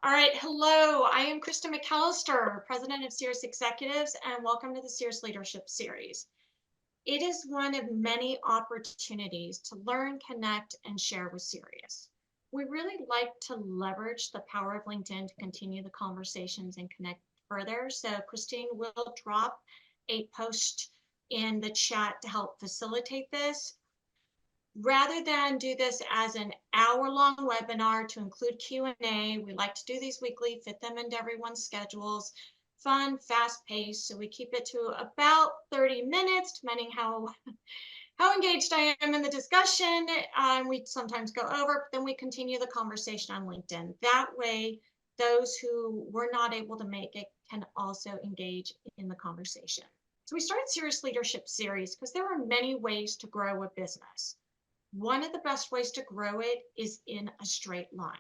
All right, hello. I am Krista McAllister, President of Cerius Executives, and welcome to the Cerius Leadership Series. It is one of many opportunities to learn, connect, and share with Cerius. We really like to leverage the power of LinkedIn to continue the conversations and connect further. So Christine will drop a post in the chat to help facilitate this. Rather than do this as an hour-long webinar to include Q&A, we like to do these weekly, fit them into everyone's schedules, fun, fast-paced, so we keep it to about 30 minutes, depending how engaged I am in the discussion. We sometimes go over, but then we continue the conversation on LinkedIn. That way, those who were not able to make it can also engage in the conversation. So we started Cerius Leadership Series because there are many ways to grow a business. One of the best ways to grow it is in a straight line.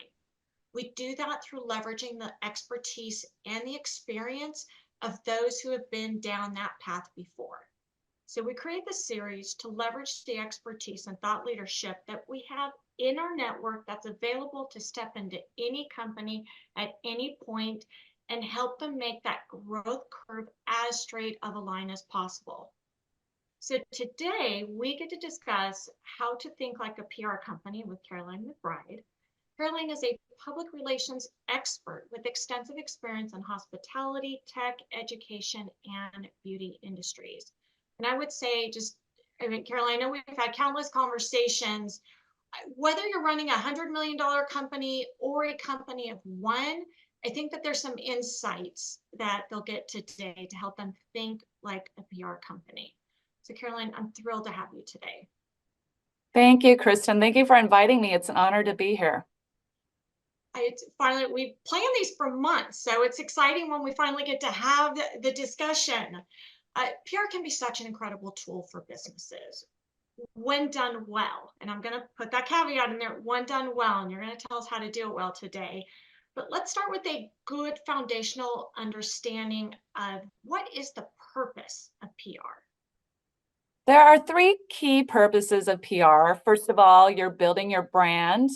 We do that through leveraging the expertise and the experience of those who have been down that path before. So we create this series to leverage the expertise and thought leadership that we have in our network that's available to step into any company at any point and help them make that growth curve as straight of a line as possible. So today we get to discuss how to think like a PR company with Caroline McBride. Caroline is a public relations expert with extensive experience in hospitality, tech, education, and beauty industries. And I would say Caroline, I know we've had countless conversations. Whether you're running a $100 million company or a company of one, I think that there's some insights that they'll get today to help them think like a PR company. So Caroline, I'm thrilled to have you today. Thank you, Kristen. Thank you for inviting me. It's an honor to be here. We planned these for months, so it's exciting when we finally get to have the discussion. PR can be such an incredible tool for businesses when done well. And I'm going to put that caveat in there, when done well, and you're going to tell us how to do it well today. But let's start with a good foundational understanding of what is the purpose of PR. There are three key purposes of PR. First of all, you're building your brand,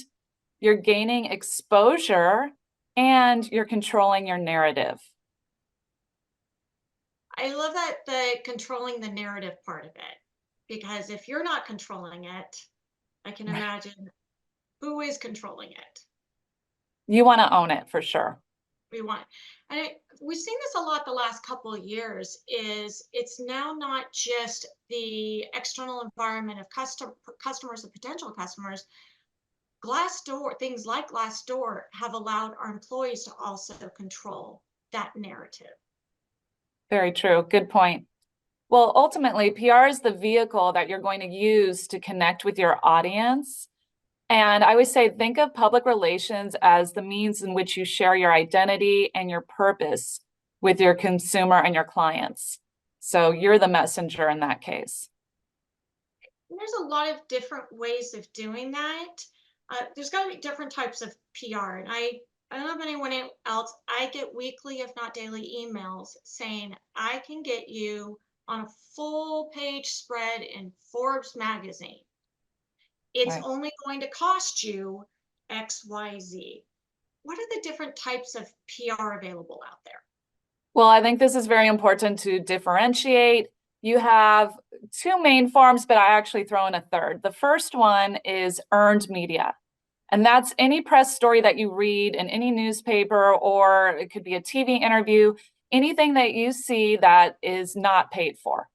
you're gaining exposure, and you're controlling your narrative. I love that, the controlling the narrative part of it, because if you're not controlling it, I can imagine who is controlling it. You want to own it for sure. We've seen this a lot the last couple of years. It's now not just the external environment of customers and potential customers. Things like Glassdoor have allowed our employees to also control that narrative. Very true. Good point. Well, ultimately, PR is the vehicle that you're going to use to connect with your audience. And I always say, think of public relations as the means in which you share your identity and your purpose with your consumer and your clients. So you're the messenger in that case. There's a lot of different ways of doing that. There's got to be different types of PR. And I don't know if anyone else, I get weekly, if not daily, emails saying, I can get you on a full page spread in Forbes magazine. It's only going to cost you X, Y, Z. What are the different types of PR available out there? Well, I think this is very important to differentiate. You have two main forms, but I actually throw in a third. The first one is earned media. And that's any press story that you read in any newspaper, or it could be a TV interview, anything that you see that is not paid for.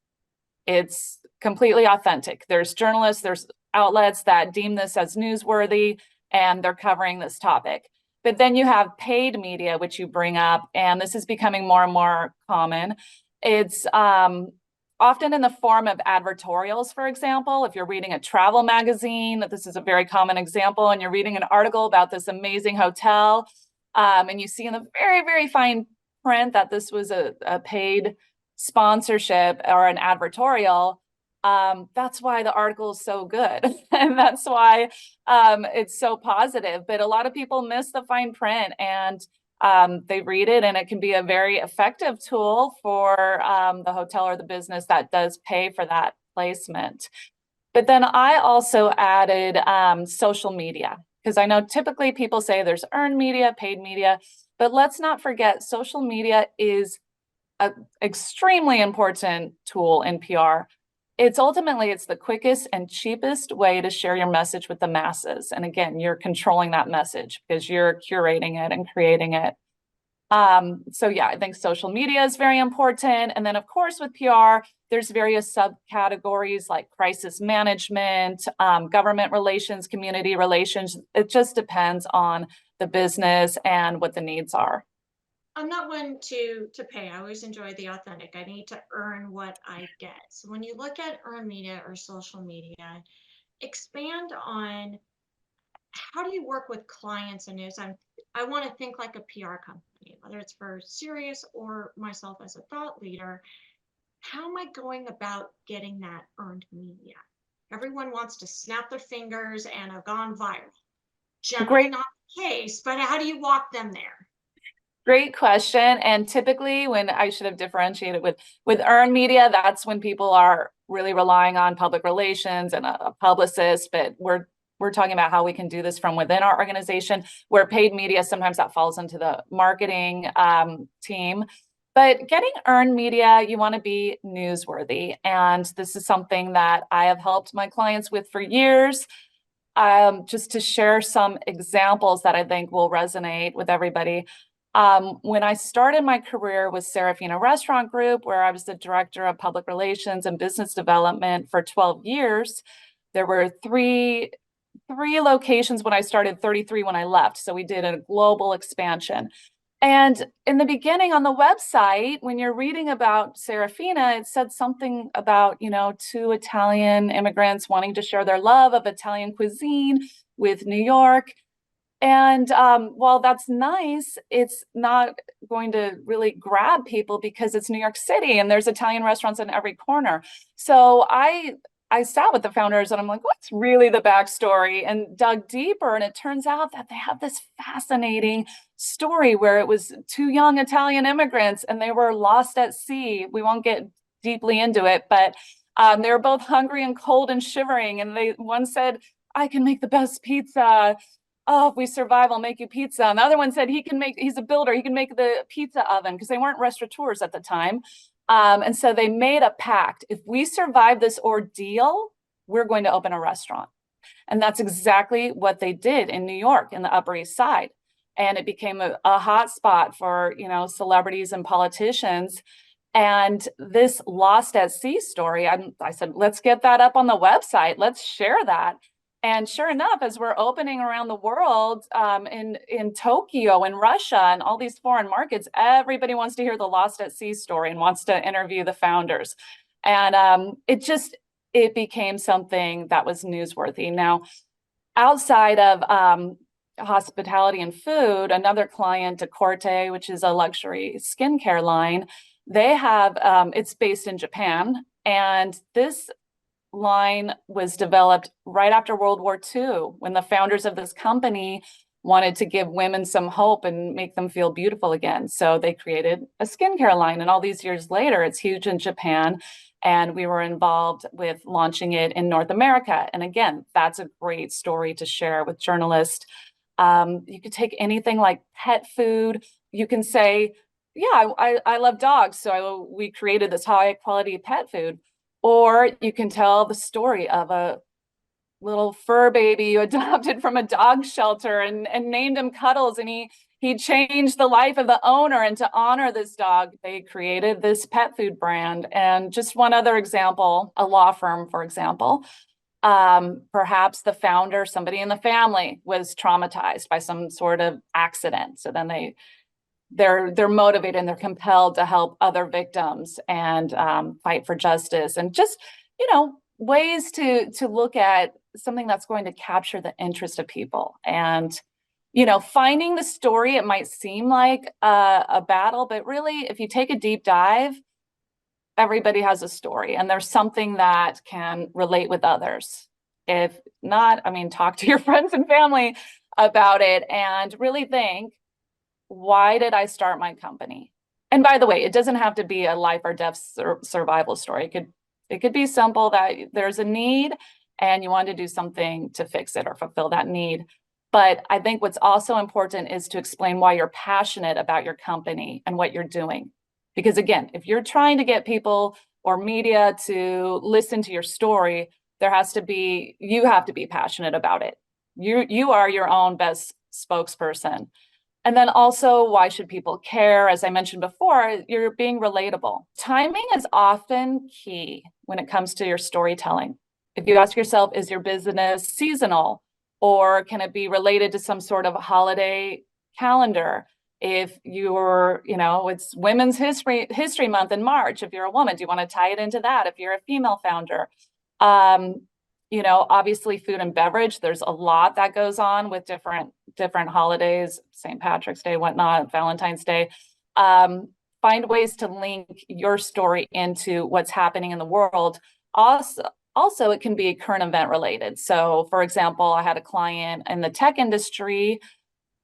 It's completely authentic. There's journalists, there's outlets that deem this as newsworthy, and they're covering this topic. But then you have paid media, which you bring up, and this is becoming more and more common. It's often in the form of advertorials, for example. If you're reading a travel magazine, this is a very common example, and you're reading an article about this amazing hotel, and you see in the very, very fine print that this was a paid sponsorship or an advertorial. That's why the article is so good. And that's why it's so positive. But a lot of people miss the fine print, and they read it, and it can be a very effective tool for the hotel or the business that does pay for that placement. But then I also added social media. because I know typically people say there's earned media, paid media, but let's not forget social media is an extremely important tool in PR. It's ultimately, it's the quickest and cheapest way to share your message with the masses. And again, you're controlling that message because you're curating it and creating it. So yeah, I think social media is very important. And then of course with PR, there's various subcategories like crisis management, government relations, community relations. It just depends on the business and what the needs are. I'm not one to pay. I always enjoy the authentic. I need to earn what I get. So when you look at earned media or social media, expand on how do you work with clients and news? I want to think like a PR company, whether it's for Cerius or myself as a thought leader. How am I going about getting that earned media? Everyone wants to snap their fingers and have gone viral. Generally Great not the case, but how do you walk them there? Great question. And typically when I should have differentiated with earned media, that's when people are really relying on public relations and a publicist, but we're talking about how we can do this from within our organization, where paid media, sometimes that falls into the marketing team. But getting earned media, you want to be newsworthy. And this is something that I have helped my clients with for years. Just to share some examples that I think will resonate with everybody. When I started my career with Serafina Restaurant Group, where I was the director of public relations and business development for 12 years, there were three locations when I started, 33 when I left. So we did a global expansion. And in the beginning on the website, when you're reading about Serafina, it said something about, two Italian immigrants wanting to share their love of Italian cuisine with New York. And while that's nice, it's not going to really grab people because it's New York City and there's Italian restaurants in every corner. So I sat with the founders and I'm like, what's really the backstory? And dug deeper. And it turns out that they have this fascinating story where it was two young Italian immigrants and they were lost at sea. We won't get deeply into it, but they were both hungry and cold and shivering. And one said, I can make the best pizza. Oh, if we survive, I'll make you pizza. And the other one said he's a builder, he can make the pizza oven, because they weren't restaurateurs at the time. And so they made a pact. If we survive this ordeal, we're going to open a restaurant. And that's exactly what they did in New York, in the Upper East Side. And it became a hot spot for, celebrities and politicians. And this lost at sea story, I said, let's get that up on the website. Let's share that. And sure enough, as we're opening around the world, in Tokyo and Russia and all these foreign markets, everybody wants to hear the lost at sea story and wants to interview the founders. And it became something that was newsworthy. Now, outside of hospitality and food, another client, Decorte, which is a luxury skincare line, they have, it's based in Japan. And this line was developed right after World War II, when the founders of this company wanted to give women some hope and make them feel beautiful again. So they created a skincare line. And all these years later, it's huge in Japan. And we were involved with launching it in North America. And again, that's a great story to share with journalists. You could take anything like pet food. You can say, yeah, I love dogs. So we created this high quality pet food. Or you can tell the story of a little fur baby you adopted from a dog shelter and named him Cuddles. And he changed the life of the owner. And to honor this dog, they created this pet food brand. And just one other example, a law firm, for example, perhaps the founder, somebody in the family, was traumatized by some sort of accident. So then they're motivated and they're compelled to help other victims and fight for justice, and just ways to look at something that's going to capture the interest of people. And finding the story, it might seem like a battle, but really, if you take a deep dive, everybody has a story and there's something that can relate with others. If not, talk to your friends and family about it and really think, why did I start my company? And by the way, it doesn't have to be a life or death survival story. It could be simple that there's a need and you want to do something to fix it or fulfill that need. But I think what's also important is to explain why you're passionate about your company and what you're doing. Because again, if you're trying to get people or media to listen to your story, you have to be passionate about it. You are your own best spokesperson. And then also, why should people care? As I mentioned before, you're being relatable. Timing is often key when it comes to your storytelling. If you ask yourself, is your business seasonal, or can it be related to some sort of holiday calendar? If it's Women's History Month in March, if you're a woman, do you want to tie it into that? If you're a female founder, um, obviously food and beverage, there's a lot that goes on with different holidays, St. Patrick's Day, whatnot, Valentine's Day. Find ways to link your story into what's happening in the world. Also, it can be current event related. So, for example, I had a client in the tech industry,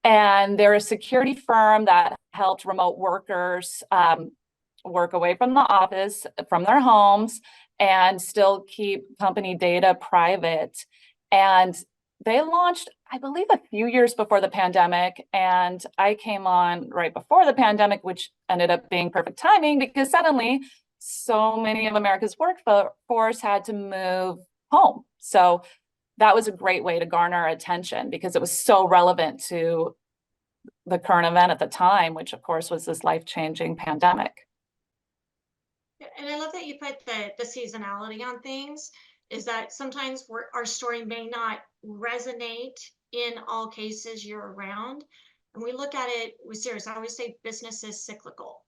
and they're a security firm that helped remote workers work away from the office, from their homes, and still keep company data private. And they launched, I believe, a few years before the pandemic. And I came on right before the pandemic, which ended up being perfect timing because suddenly so many of America's workforce had to move home. So that was a great way to garner attention because it was so relevant to the current event at the time, which of course was this life-changing pandemic. And I love that you put the seasonality on things, is that sometimes our story may not resonate in all cases year round. And we look at it with Cerius. I always say business is cyclical.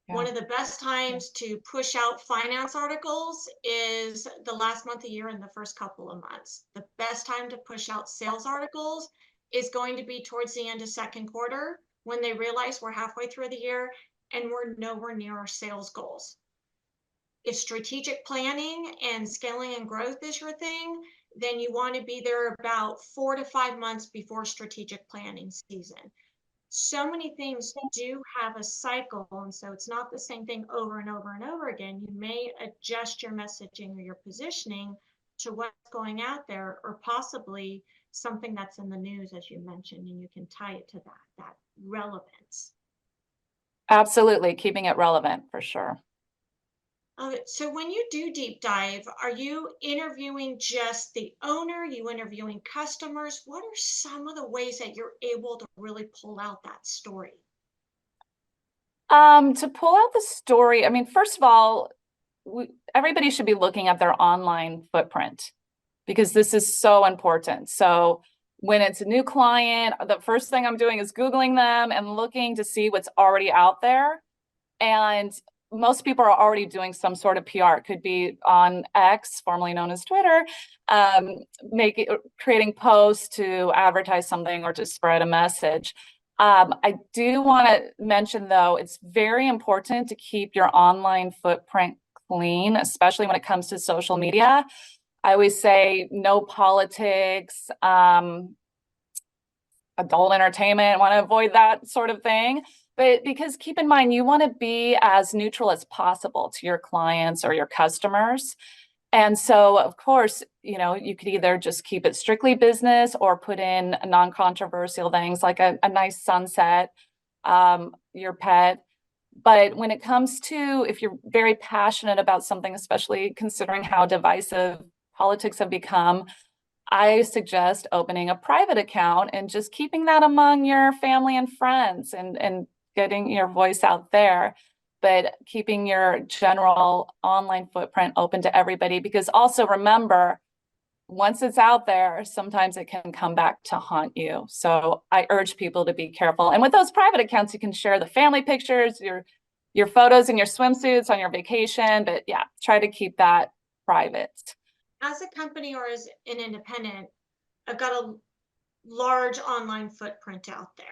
Yeah. One of the best times to push out finance articles is the last month of the year and the first couple of months. The best time to push out sales articles is going to be towards the end of second quarter when they realize we're halfway through the year and we're nowhere near our sales goals. If strategic planning and scaling and growth is your thing, then you want to be there about 4 to 5 months before strategic planning season. So many things do have a cycle, and so it's not the same thing over and over and over again. You may adjust your messaging or your positioning to what's going out there, or possibly something that's in the news, as you mentioned, and you can tie it to that relevance. Absolutely, keeping it relevant for sure. So when you do deep dive, are you interviewing just the owner? Are you interviewing customers? What are some of the ways that you're able to really pull out that story? To pull out the story, I mean, first of all, everybody should be looking at their online footprint because this is so important. So when it's a new client, the first thing I'm doing is Googling them and looking to see what's already out there. And most people are already doing some sort of PR. It could be on X, formerly known as Twitter, creating posts to advertise something or to spread a message. I do want to mention, though, it's very important to keep your online footprint clean, especially when it comes to social media. I always say no politics, adult entertainment, want to avoid that sort of thing. But because keep in mind, you want to be as neutral as possible to your clients or your customers. And so, of course, you could either just keep it strictly business or put in non-controversial things like a nice sunset, your pet. But when it comes to, if you're very passionate about something, especially considering how divisive politics have become, I suggest opening a private account and just keeping that among your family and friends and getting your voice out there, but keeping your general online footprint open to everybody. Because also remember, once it's out there, sometimes it can come back to haunt you. So I urge people to be careful. And with those private accounts, you can share the family pictures, your photos in your swimsuits on your vacation. But yeah, try to keep that private. As a company or as an independent, I've got a large online footprint out there.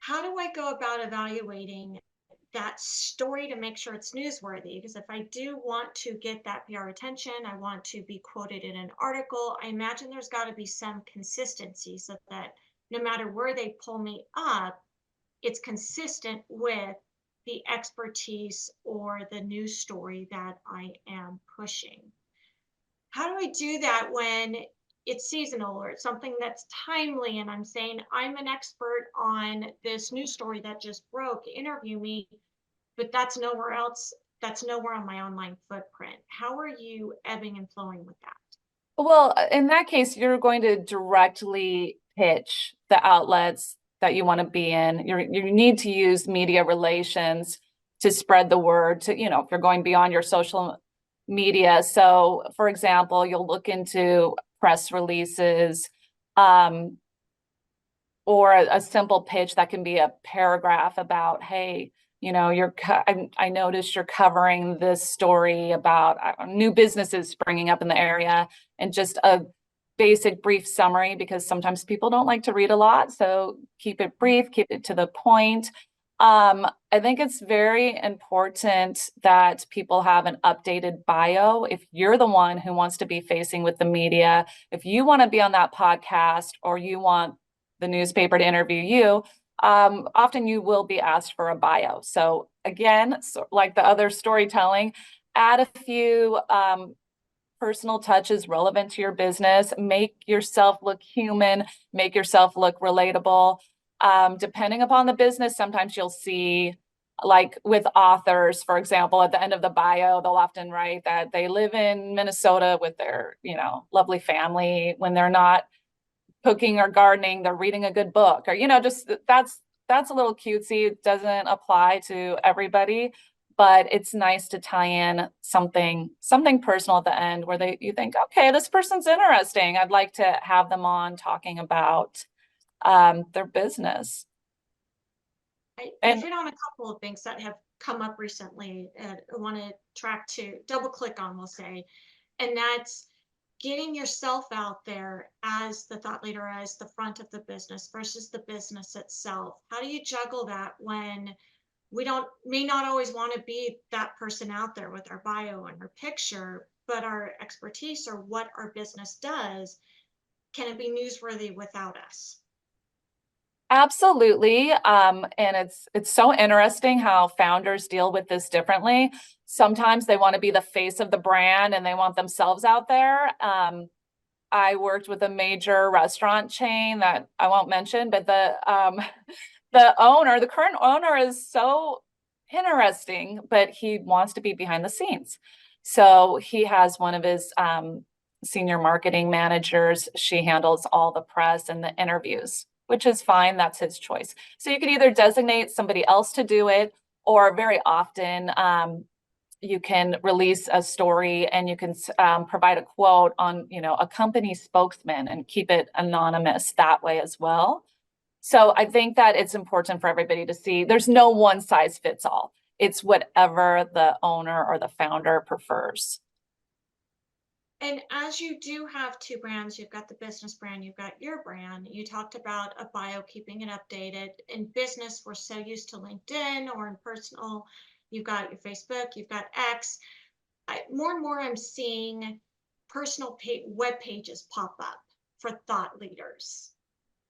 How do I go about evaluating that story to make sure it's newsworthy? Because if I do want to get that PR attention, I want to be quoted in an article, I imagine there's got to be some consistency so that no matter where they pull me up, it's consistent with the expertise or the news story that I am pushing. How do I do that when it's seasonal or it's something that's timely, and I'm saying I'm an expert on this news story that just broke, interview me, but that's nowhere else, that's nowhere on my online footprint. How are you ebbing and flowing with that? Well, in that case, you're going to directly pitch the outlets that you want to be in. You need to use media relations to spread the word to, if you're going beyond your social media. So, for example, you'll look into press releases, or a simple pitch that can be a paragraph about, hey, I noticed you're covering this story about new businesses springing up in the area, and just a basic brief summary, because sometimes people don't like to read a lot. So keep it brief, keep it to the point. I think it's very important that people have an updated bio. If you're the one who wants to be facing with the media, if you want to be on that podcast, or you want the newspaper to interview you, often you will be asked for a bio. So again, like the other storytelling, add a few personal touches relevant to your business, make yourself look human, make yourself look relatable. Depending upon the business, sometimes you'll see, like with authors, for example, at the end of the bio, they'll often write that they live in Minnesota with their, lovely family. When they're not cooking or gardening, they're reading a good book, or just that's a little cutesy. It doesn't apply to everybody, but it's nice to tie in something personal at the end, where you think, okay, this person's interesting, I'd like to have them on talking about their business. You've hit on a couple of things that have come up recently, and I want to double click on, we'll say, and that's getting yourself out there as the thought leader, as the front of the business versus the business itself. How do you juggle that when we may not always want to be that person out there with our bio and our picture, but our expertise or what our business does, can it be newsworthy without us? Absolutely. And it's so interesting how founders deal with this differently. Sometimes they want to be the face of the brand and they want themselves out there. I worked with a major restaurant chain that I won't mention, but the current owner is so interesting, but he wants to be behind the scenes. So he has one of his senior marketing managers. She handles all the press and the interviews, which is fine. That's his choice. So you could either designate somebody else to do it, or very often you can release a story and you can provide a quote on, a company spokesman, and keep it anonymous that way as well. So I think that it's important for everybody to see there's no one size fits all. It's whatever the owner or the founder prefers. And as you do have two brands, you've got the business brand, you've got your brand. You talked about a bio, keeping it updated. In business, we're so used to LinkedIn, or in personal, you've got your Facebook, you've got X. More and more, I'm seeing personal web pages pop up for thought leaders.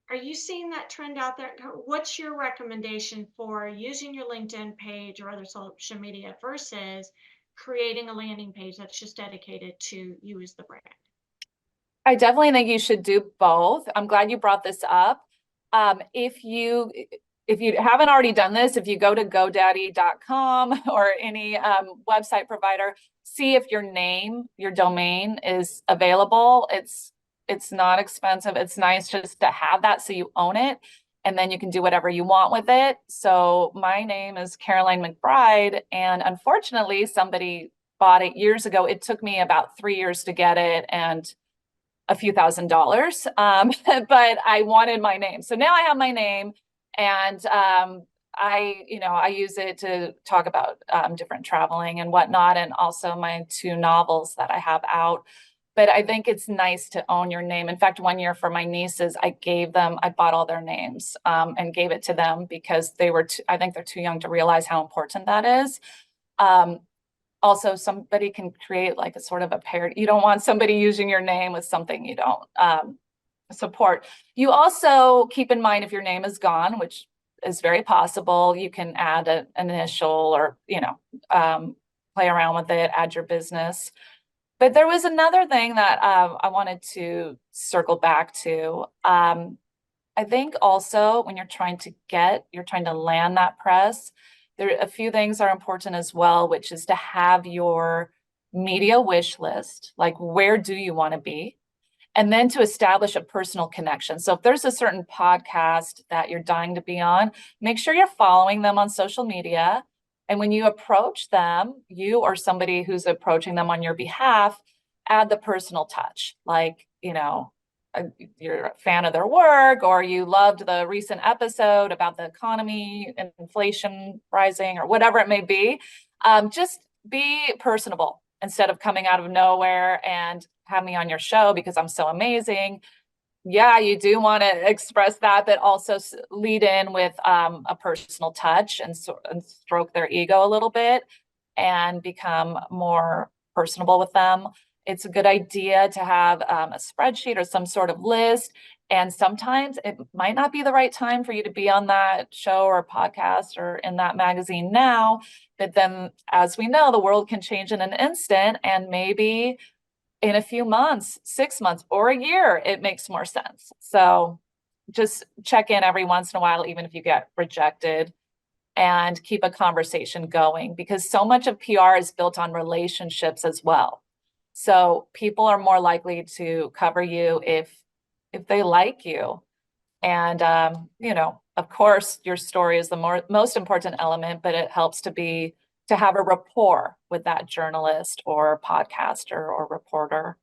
Are you seeing that trend out there? What's your recommendation for using your LinkedIn page or other social media versus creating a landing page that's just dedicated to you as the brand? I definitely think you should do both. I'm glad you brought this up. If you haven't already done this, if you go to GoDaddy.com or any website provider, see if your domain is available. It's not expensive. It's nice just to have that so you own it, and then you can do whatever you want with it. So my name is Caroline McBride, and unfortunately somebody bought it years ago. It took me about 3 years to get it, and a few $1,000s, but I wanted my name. So now I have my name, and I use it to talk about different traveling and whatnot, and also my 2 novels that I have out. But I think it's nice to own your name. In fact, one year for my nieces, I bought all their names and gave it to them, because I think they're too young to realize how important that is. Also, somebody can create like a sort of a parody. You don't want somebody using your name with something you don't support. You also keep in mind, if your name is gone, which is very possible, you can add an initial, or play around with it, add your business. But there was another thing that I wanted to circle back to. I think also when you're trying to land that press, there a few things are important as well, which is to have your media wish list, like where do you want to be? And then to establish a personal connection. So if there's a certain podcast that you're dying to be on, make sure you're following them on social media. And when you approach them, you or somebody who's approaching them on your behalf, add the personal touch. Like, you're a fan of their work, or you loved the recent episode about the economy, inflation rising, or whatever it may be. Just be personable instead of coming out of nowhere and have me on your show because I'm so amazing. Yeah, you do want to express that, but also lead in with a personal touch and stroke their ego a little bit and become more personable with them. It's a good idea to have a spreadsheet or some sort of list. And sometimes it might not be the right time for you to be on that show or podcast or in that magazine now. But then, as we know, the world can change in an instant. And maybe in a few months, 6 months, or a year, it makes more sense. So just check in every once in a while, even if you get rejected, and keep a conversation going, because so much of PR is built on relationships as well. So people are more likely to cover you if they like you. And of course, your story is the most important element, but it helps to have a rapport with that journalist or podcaster or reporter.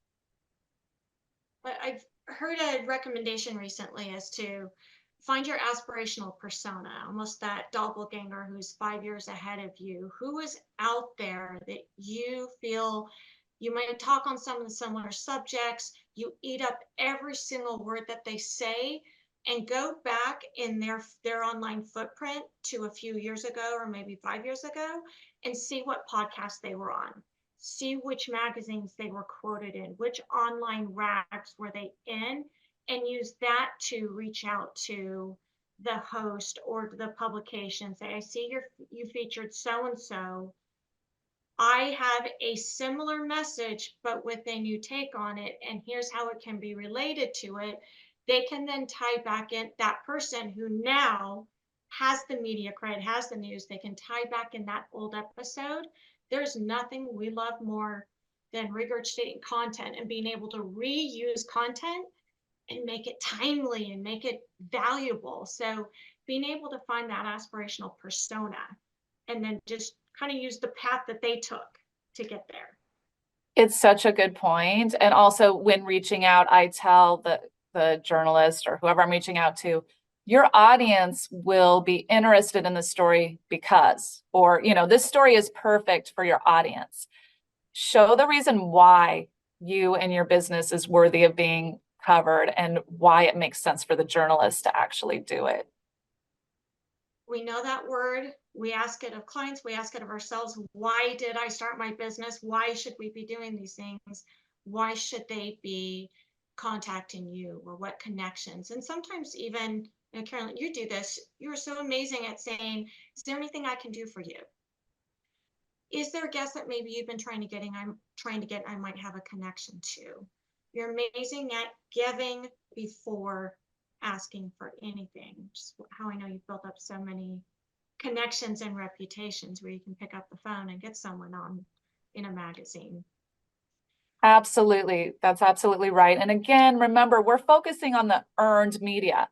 But I've heard a recommendation recently as to find your aspirational persona, almost that doppelganger who's 5 years ahead of you, who is out there that you feel you might talk on some of the similar subjects, you eat up every single word that they say, and go back in their online footprint to a few years ago or maybe 5 years ago and see what podcasts they were on, see which magazines they were quoted in, which online rags were they in, and use that to reach out to the host or the publication. Say, I see you featured so and so. I have a similar message, but with a new take on it, and here's how it can be related to it. They can then tie back in that person who now has the media credit, has the news, they can tie back in that old episode. There's nothing we love more than regurgitating content and being able to reuse content and make it timely and make it valuable. So being able to find that aspirational persona and then just kind of use the path that they took to get there. It's such a good point. And also when reaching out, I tell the journalist or whoever I'm reaching out to, your audience will be interested in the story because, or, this story is perfect for your audience. Show the reason why you and your business is worthy of being covered and why it makes sense for the journalist to actually do it. We know that word. We ask it of clients. We ask it of ourselves. Why did I start my business? Why should we be doing these things? Why should they be contacting you, or what connections? And sometimes even, Carolyn, you do this. You're so amazing at saying, is there anything I can do for you? Is there a guest that maybe you've been I'm trying to get, I might have a connection to? You're amazing at giving before asking for anything. Just how I know you've built up so many connections and reputations where you can pick up the phone and get someone on in a magazine. Absolutely. That's absolutely right. And again, remember, we're focusing on the earned media.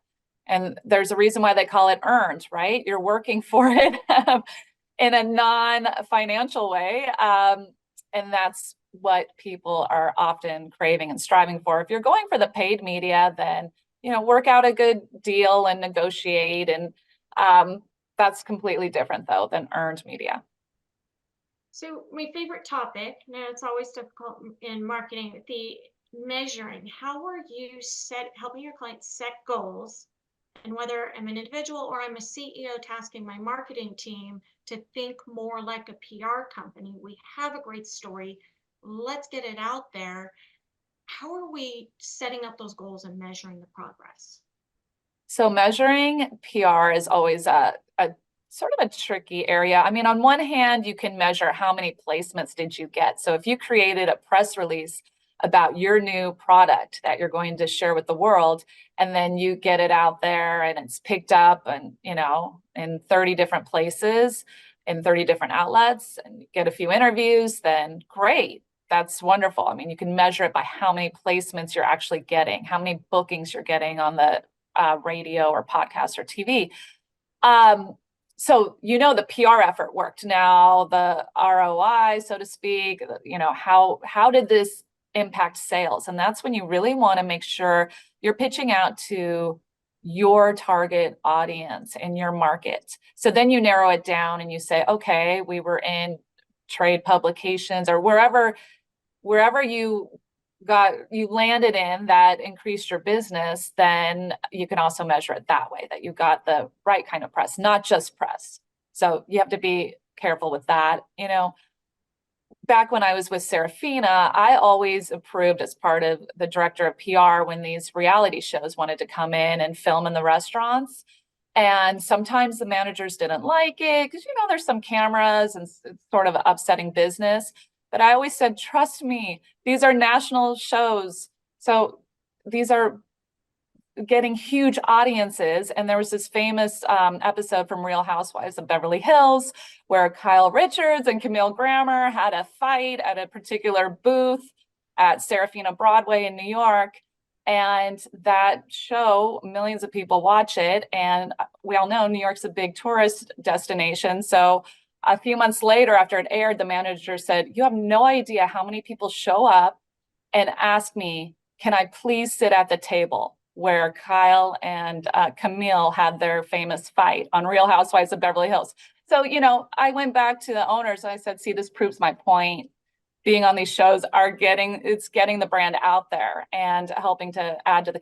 And there's a reason why they call it earned, right? You're working for it in a non-financial way. And that's what people are often craving and striving for. If you're going for the paid media, then, work out a good deal and negotiate. And that's completely different, though, than earned media. So my favorite topic, now it's always difficult in marketing, the measuring. How are you helping your clients set goals? And whether I'm an individual or I'm a CEO tasking my marketing team to think more like a PR company, we have a great story. Let's get it out there. How are we setting up those goals and measuring the progress? So measuring PR is always a sort of a tricky area. I mean, on one hand, you can measure how many placements did you get. So if you created a press release about your new product that you're going to share with the world, and then you get it out there and it's picked up and, in 30 different places, in 30 different outlets, and you get a few interviews, then great. That's wonderful. I mean, you can measure it by how many placements you're actually getting, how many bookings you're getting on the radio or podcast or TV. So the PR effort worked. Now the ROI, so to speak, how did this impact sales? And that's when you really want to make sure you're pitching out to your target audience in your market. So then you narrow it down and you say, okay, we were in trade publications or wherever you landed in that increased your business, then you can also measure it that way, that you got the right kind of press, not just press. So you have to be careful with that. Back when I was with Serafina, I always approved as part of the director of PR when these reality shows wanted to come in and film in the restaurants. And sometimes the managers didn't like it because, there's some cameras and it's sort of upsetting business. But I always said, trust me, these are national shows. So these are getting huge audiences. And there was this famous episode from Real Housewives of Beverly Hills where Kyle Richards and Camille Grammer had a fight at a particular booth at Serafina Broadway in New York. And that show, millions of people watch it. And we all know New York's a big tourist destination. So a few months later, after it aired, the manager said, you have no idea how many people show up and ask me, can I please sit at the table where Kyle and Camille had their famous fight on Real Housewives of Beverly Hills. So, I went back to the owners and I said, see, this proves my point. Being on these shows it's getting the brand out there and helping to add to the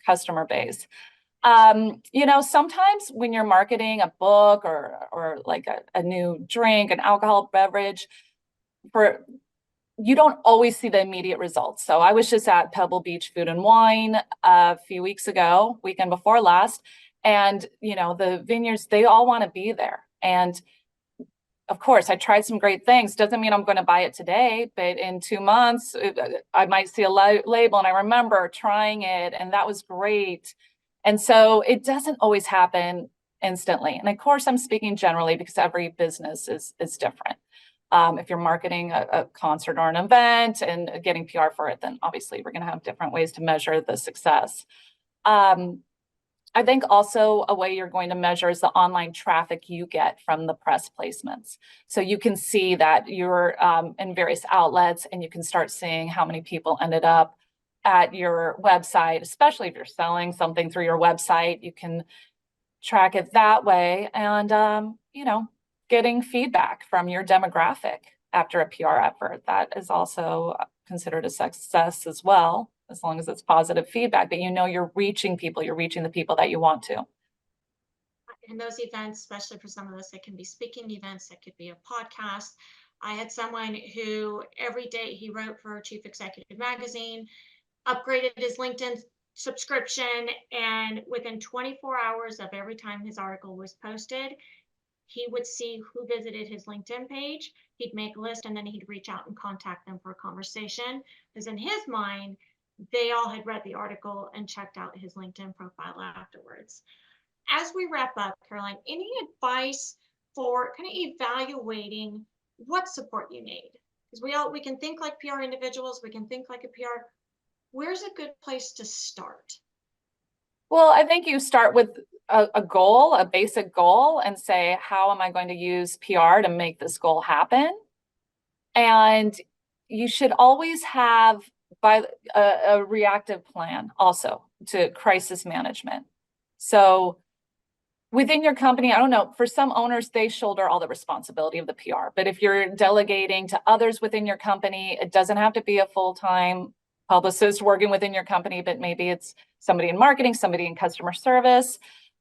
customer base. Sometimes when you're marketing a book or like a new drink, an alcoholic beverage, you don't always see the immediate results. So I was just at Pebble Beach Food and Wine a few weeks ago, weekend before last, and the vineyards, they all want to be there. And of course, I tried some great things. Doesn't mean I'm going to buy it today, but in 2 months, I might see a label and I remember trying it and that was great. And so it doesn't always happen instantly. And of course, I'm speaking generally because every business is different. If you're marketing a concert or an event and getting PR for it, then obviously we're going to have different ways to measure the success. I think also a way you're going to measure is the online traffic you get from the press placements. So you can see that you're in various outlets and you can start seeing how many people ended up at your website, especially if you're selling something through your website. You can track it that way and, getting feedback from your demographic after a PR effort. That is also considered a success as well, as long as it's positive feedback, but you're reaching people, you're reaching the people that you want to. In those events, especially for some of us, it can be speaking events, it could be a podcast. I had someone who every day he wrote for Chief Executive Magazine, upgraded his LinkedIn subscription, and within 24 hours of every time his article was posted, he would see who visited his LinkedIn page. He'd make a list and then he'd reach out and contact them for a conversation. Because in his mind, they all had read the article and checked out his LinkedIn profile afterwards. As we wrap up, Caroline, any advice for kind of evaluating what support you need? Because we can think like PR individuals, we can think like a PR. Where's a good place to start? Well, I think you start with a goal, a basic goal, and say, how am I going to use PR to make this goal happen? And you should always have a reactive plan also to crisis management. So within your company, I don't know, for some owners, they shoulder all the responsibility of the PR. But if you're delegating to others within your company, it doesn't have to be a full-time publicist working within your company, but maybe it's somebody in marketing, somebody in customer service.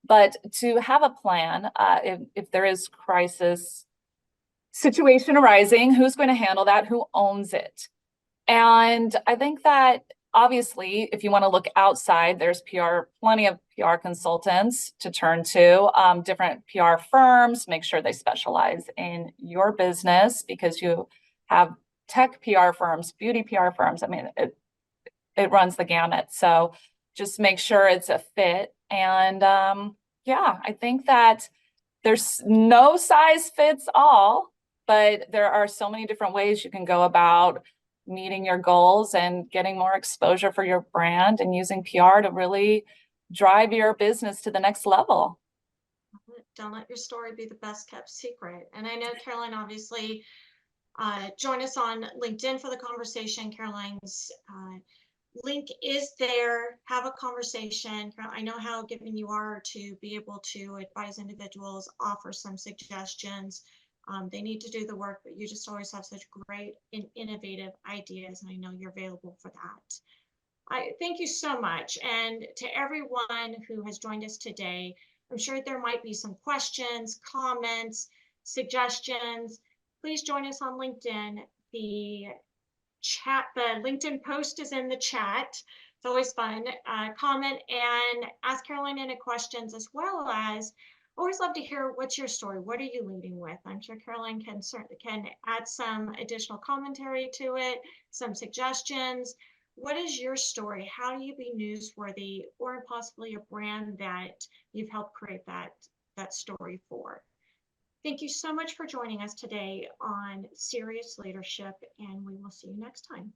But to have a plan, if there is crisis situation arising, who's going to handle that? Who owns it? And I think that obviously, if you want to look outside, there's plenty of PR consultants to turn to, different PR firms. Make sure they specialize in your business because you have tech PR firms, beauty PR firms. I mean, it runs the gamut. So just make sure it's a fit. And yeah, I think that there's no size fits all, but there are so many different ways you can go about meeting your goals and getting more exposure for your brand and using PR to really drive your business to the next level. Don't let your story be the best kept secret. And I know Caroline obviously join us on LinkedIn for the conversation. Caroline's link is there. Have a conversation. I know how given you are to be able to advise individuals, offer some suggestions. They need to do the work, but you just always have such great and innovative ideas, and I know you're available for that. I thank you so much. And to everyone who has joined us today, I'm sure there might be some questions, comments, suggestions. Please join us on LinkedIn. The LinkedIn post is in the chat. It's always fun. Comment and ask Caroline any questions, as well as always love to hear what's your story. What are you leading with? I'm sure Caroline can add some additional commentary to it, some suggestions. What is your story? How do you be newsworthy, or possibly a brand that you've helped create that story for? Thank you so much for joining us today on Cerius Leadership, and we will see you next time.